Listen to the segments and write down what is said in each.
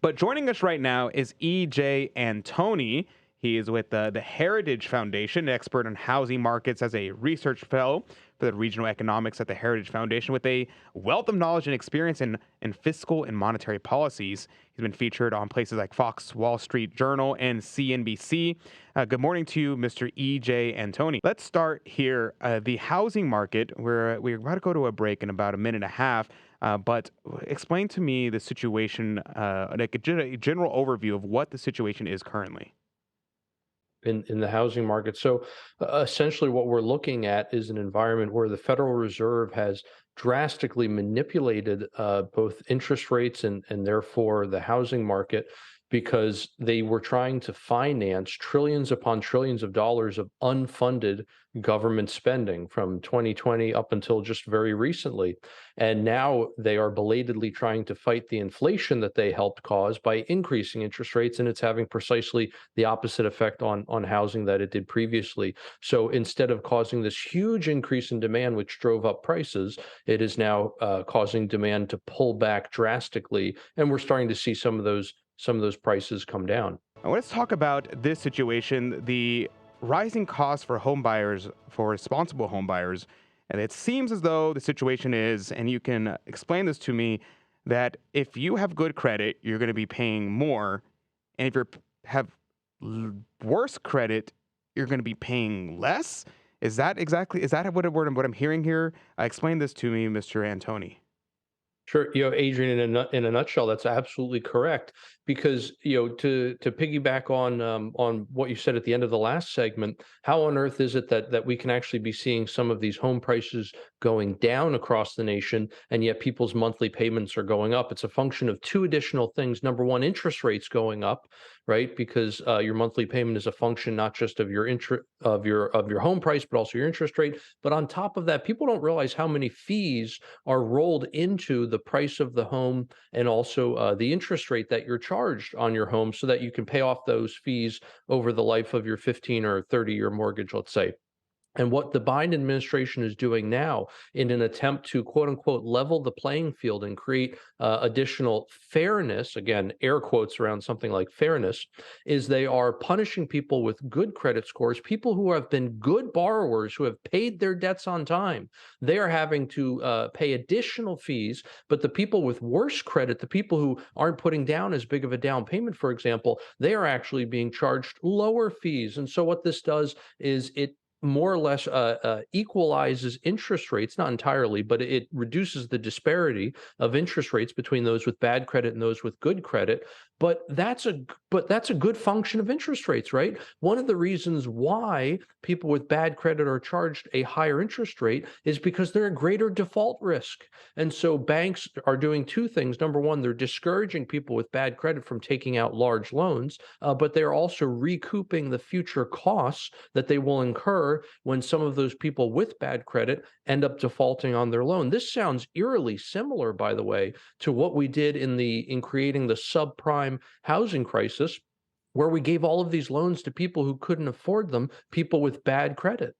But joining us right now is EJ Antoni. He is with the Heritage Foundation, an expert on housing markets as a research fellow for the regional economics at the Heritage Foundation, with a wealth of knowledge and experience in fiscal and monetary policies. He's been featured on places like Fox, Wall Street Journal, and CNBC. Good morning to you, Mr. EJ Antoni. Let's start here. The housing market, we're about to go to a break in about a minute and a half. But explain to me the situation, like a general overview of what the situation is currently. In the housing market. So essentially, what we're looking at is an environment where the Federal Reserve has drastically manipulated both interest rates and therefore the housing market because they were trying to finance trillions upon trillions of dollars of unfunded government spending from 2020 up until just very recently. And now they are belatedly trying to fight the inflation that they helped cause by increasing interest rates, and it's having precisely the opposite effect on housing that it did previously. So instead of causing this huge increase in demand, which drove up prices, it is now causing demand to pull back drastically, and we're starting to see some of those prices come down. Now, let's talk about this situation, the rising costs for home buyers, for responsible home buyers. And it seems as though the situation is, and you can explain this to me, that if you have good credit, you're going to be paying more. And if you have worse credit, you're going to be paying less. Is that what I'm hearing here? Explain this to me, Mr. Antoni. Sure, Adrian, in a nutshell, that's absolutely correct. Because to piggyback on what you said at the end of the last segment, how on earth is it that we can actually be seeing some of these home prices going down across the nation, and yet people's monthly payments are going up? It's a function of two additional things. Number one, interest rates going up, right? Because your monthly payment is a function not just of your of your home price, but also your interest rate. But on top of that, people don't realize how many fees are rolled into the price of the home, and also the interest rate that you're charged on your home so that you can pay off those fees over the life of your 15 or 30-year mortgage, let's say. And what the Biden administration is doing now in an attempt to quote unquote level the playing field and create additional fairness, again, air quotes around something like fairness, is they are punishing people with good credit scores, people who have been good borrowers who have paid their debts on time. They are having to pay additional fees, but the people with worse credit, the people who aren't putting down as big of a down payment, for example, they are actually being charged lower fees. And so what this does is it more or less equalizes interest rates, not entirely, but it reduces the disparity of interest rates between those with bad credit and those with good credit. But that's a good function of interest rates, right? One of the reasons why people with bad credit are charged a higher interest rate is because they're a greater default risk. And so banks are doing two things. Number one, they're discouraging people with bad credit from taking out large loans, but they're also recouping the future costs that they will incur when some of those people with bad credit end up defaulting on their loan. This sounds eerily similar, by the way, to what we did in creating the subprime housing crisis, where we gave all of these loans to people who couldn't afford them, people with bad credit.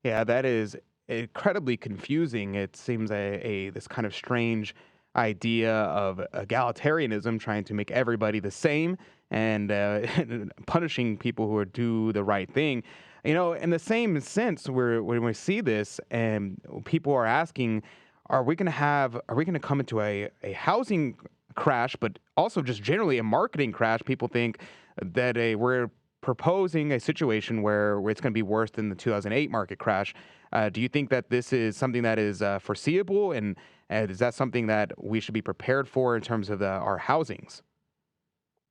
Yeah, that is incredibly confusing. It seems a this kind of strange idea of egalitarianism, trying to make everybody the same and punishing people who are do the right thing. You know, in the same sense, where when we see this, and people are asking, are we going to come into a housing crash, but also just generally a marketing crash? People think that we're proposing a situation where it's going to be worse than the 2008 market crash. Do you think that this is something that is foreseeable, and is that something that we should be prepared for in terms of our housings?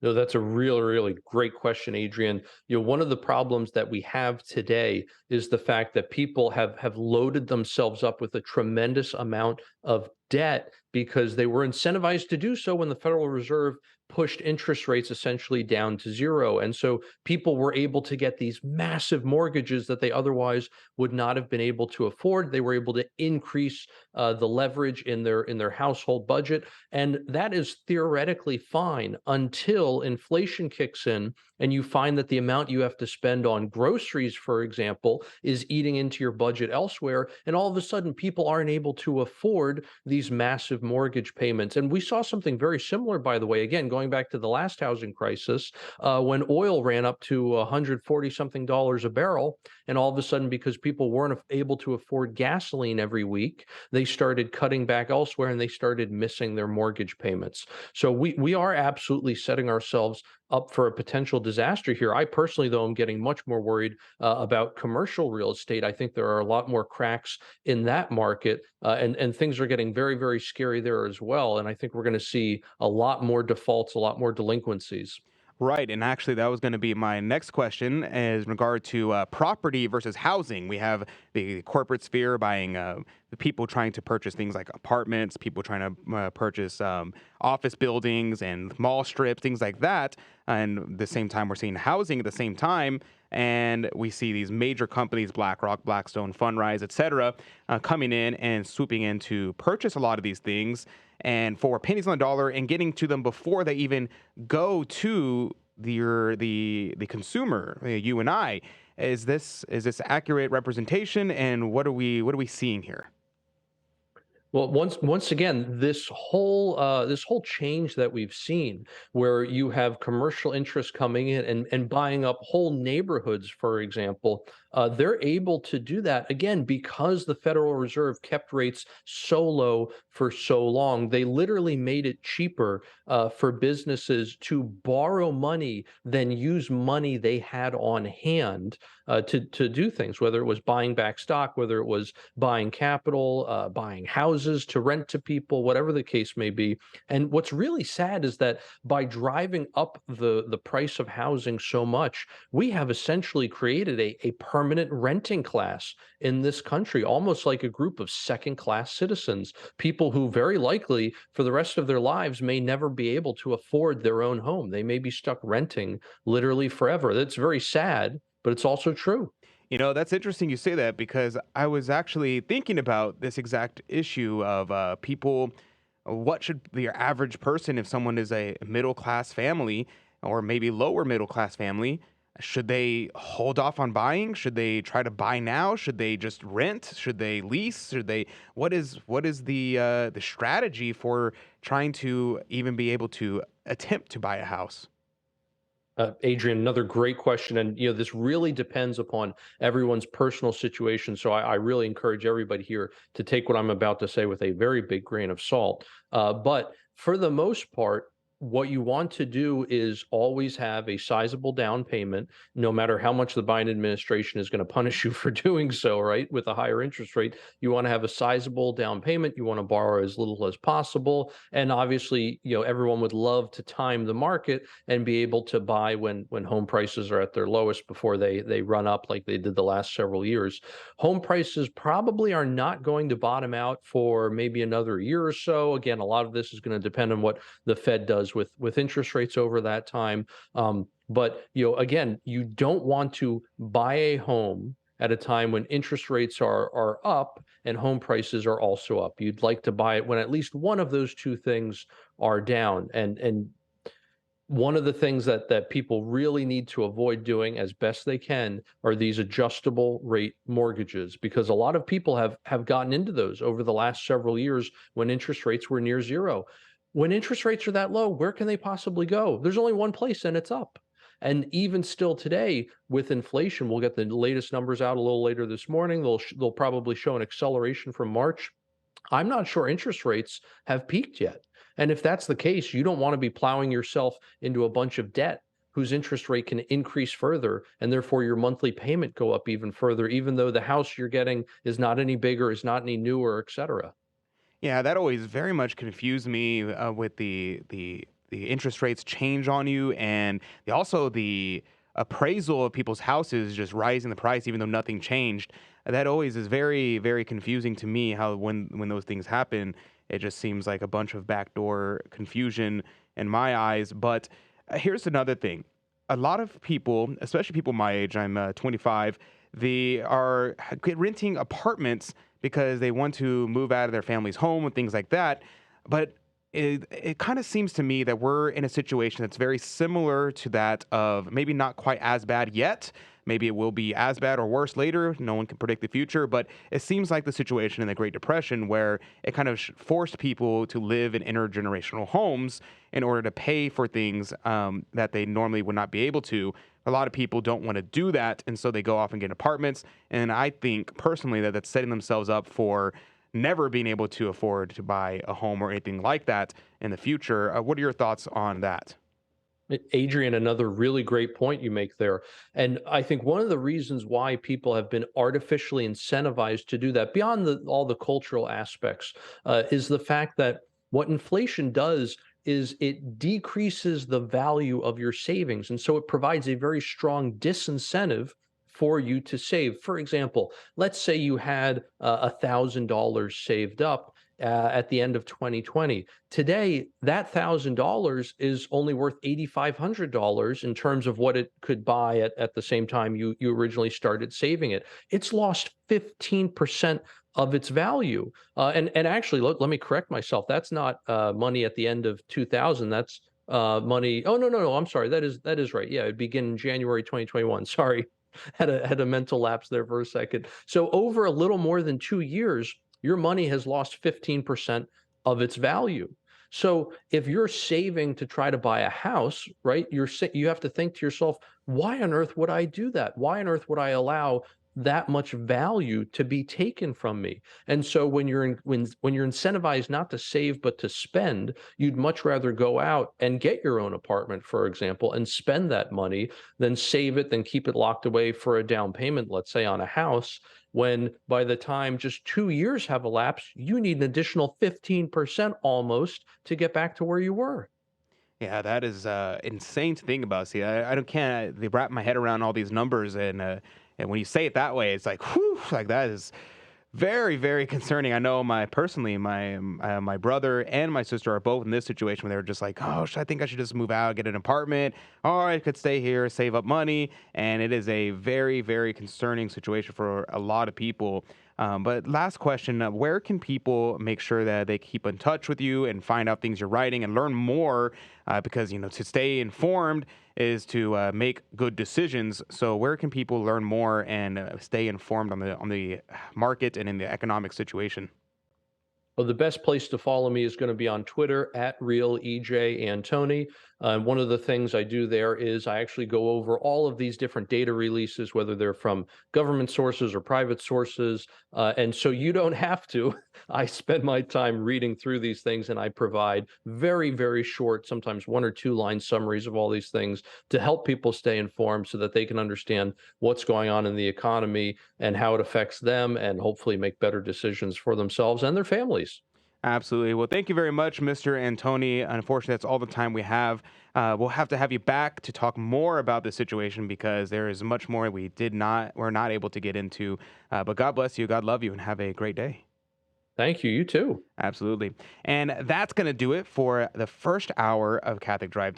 No, that's a really, really great question, Adrian. One of the problems that we have today is the fact that people have loaded themselves up with a tremendous amount of debt because they were incentivized to do so when the Federal Reserve pushed interest rates essentially down to zero. And so people were able to get these massive mortgages that they otherwise would not have been able to afford. They were able to increase the leverage in their household budget, and that is theoretically fine until inflation kicks in and you find that the amount you have to spend on groceries, for example, is eating into your budget elsewhere. And all of a sudden, people aren't able to afford these these massive mortgage payments. And we saw something very similar, by the way, again, going back to the last housing crisis, when oil ran up to 140 something dollars a barrel. And all of a sudden, because people weren't able to afford gasoline every week, they started cutting back elsewhere and they started missing their mortgage payments. So we are absolutely setting ourselves up for a potential disaster here. I personally, though, am getting much more worried about commercial real estate. I think there are a lot more cracks in that market, and things are getting very, very scary there as well. And I think we're going to see a lot more defaults, a lot more delinquencies. Right, and actually, that was going to be my next question, as in regard to property versus housing. We have the corporate sphere buying, the people trying to purchase things like apartments, people trying to purchase office buildings and mall strips, things like that. And at the same time, we're seeing housing at the same time, and we see these major companies, BlackRock, Blackstone, Fundrise, et cetera, coming in and swooping in to purchase a lot of these things and for pennies on the dollar and getting to them before they even go to the consumer, you and I. Is this accurate representation, and what are we seeing here? Well, once again, this whole change that we've seen, where you have commercial interests coming in and buying up whole neighborhoods, for example, they're able to do that again because the Federal Reserve kept rates so low for so long. They literally made it cheaper for businesses to borrow money than use money they had on hand to do things, whether it was buying back stock, whether it was buying capital, buying houses to rent to people, whatever the case may be. And what's really sad is that by driving up the price of housing so much, we have essentially created a permanent renting class in this country, almost like a group of second class citizens, people who very likely for the rest of their lives may never be able to afford their own home. They may be stuck renting literally forever. That's very sad, but it's also true. That's interesting you say that because I was actually thinking about this exact issue of people. What should the average person, if someone is a middle class family or maybe lower middle class family, should they hold off on buying? Should they try to buy now? Should they just rent? Should they lease? Should they? What is the strategy for trying to even be able to attempt to buy a house? Adrian, another great question, and this really depends upon everyone's personal situation. So I really encourage everybody here to take what I'm about to say with a very big grain of salt. But for the most part, what you want to do is always have a sizable down payment, no matter how much the Biden administration is going to punish you for doing so. Right, with a higher interest rate, you want to have a sizable down payment. You want to borrow as little as possible, and obviously, everyone would love to time the market and be able to buy when home prices are at their lowest before they run up like they did the last several years. Home prices probably are not going to bottom out for maybe another year or so. Again, a lot of this is going to depend on what the Fed does with interest rates over that time. But again, you don't want to buy a home at a time when interest rates are up and home prices are also up. You'd like to buy it when at least one of those two things are down. And one of the things that people really need to avoid doing as best they can are these adjustable rate mortgages, because a lot of people have gotten into those over the last several years when interest rates were near zero. When interest rates are that low, where can they possibly go? There's only one place, and it's up. And even still today, with inflation, we'll get the latest numbers out a little later this morning. They'll probably show an acceleration from March. I'm not sure interest rates have peaked yet. And if that's the case, you don't want to be plowing yourself into a bunch of debt whose interest rate can increase further, and therefore your monthly payment go up even further, even though the house you're getting is not any bigger, is not any newer, et cetera. Yeah, that always very much confused me with the interest rates change on you, and also the appraisal of people's houses just rising the price even though nothing changed. That always is very very confusing to me. How when those things happen, it just seems like a bunch of backdoor confusion in my eyes. But here's another thing: a lot of people, especially people my age, I'm 25, they are renting apartments because they want to move out of their family's home and things like that. But it kind of seems to me that we're in a situation that's very similar to that of maybe not quite as bad yet, Maybe it will be as bad or worse later. No one can predict the future, but it seems like the situation in the Great Depression where it kind of forced people to live in intergenerational homes in order to pay for things that they normally would not be able to. A lot of people don't want to do that, and so they go off and get apartments. And I think personally that that's setting themselves up for never being able to afford to buy a home or anything like that in the future. What are your thoughts on that? Adrian, another really great point you make there. And I think one of the reasons why people have been artificially incentivized to do that, beyond all the cultural aspects, is the fact that what inflation does is it decreases the value of your savings. And so it provides a very strong disincentive for you to save. For example, let's say you had $1,000 saved up at the end of 2020. Today, that $1,000 is only worth $8,500 in terms of what it could buy at the same time you originally started saving it. It's lost 15% of its value. And actually, look, let me correct myself. That's not money at the end of 2000. That's money. Oh, no. I'm sorry. That is right. Yeah, it began in January 2021. Sorry, had a mental lapse there for a second. So over a little more than 2 years, your money has lost 15% of its value. So if you're saving to try to buy a house, right, you have to think to yourself, why on earth would I do that? Why on earth would I allow that much value to be taken from me? And so when you're incentivized not to save but to spend, you'd much rather go out and get your own apartment, for example, and spend that money than save it, than keep it locked away for a down payment, let's say on a house, when by the time just 2 years have elapsed, you need an additional 15% almost to get back to where you were. Yeah, that is insane to think about. See, I don't can't wrap my head around all these numbers, and when you say it that way, it's like, whew, like that is very, very concerning. I know my brother and my sister are both in this situation where they're just like, oh, I think I should just move out, get an apartment, or I could stay here, save up money, and it is a very, very concerning situation for a lot of people. But last question, where can people make sure that they keep in touch with you and find out things you're writing and learn more? Because, to stay informed is to make good decisions. So where can people learn more and stay informed on the market and in the economic situation? Well, the best place to follow me is going to be on Twitter at real EJ Antoni. One of the things I do there is I actually go over all of these different data releases, whether they're from government sources or private sources. And so you don't have to. I spend my time reading through these things, and I provide very, very short, sometimes 1 or 2 line summaries of all these things to help people stay informed so that they can understand what's going on in the economy and how it affects them, and hopefully make better decisions for themselves and their families. Absolutely. Well, thank you very much, Mr. Antoni. Unfortunately, that's all the time we have. We'll have to have you back to talk more about the situation because there is much more we're not able to get into. But God bless you, God love you, and have a great day. Thank you. You too. Absolutely. And that's going to do it for the first hour of Catholic Drive.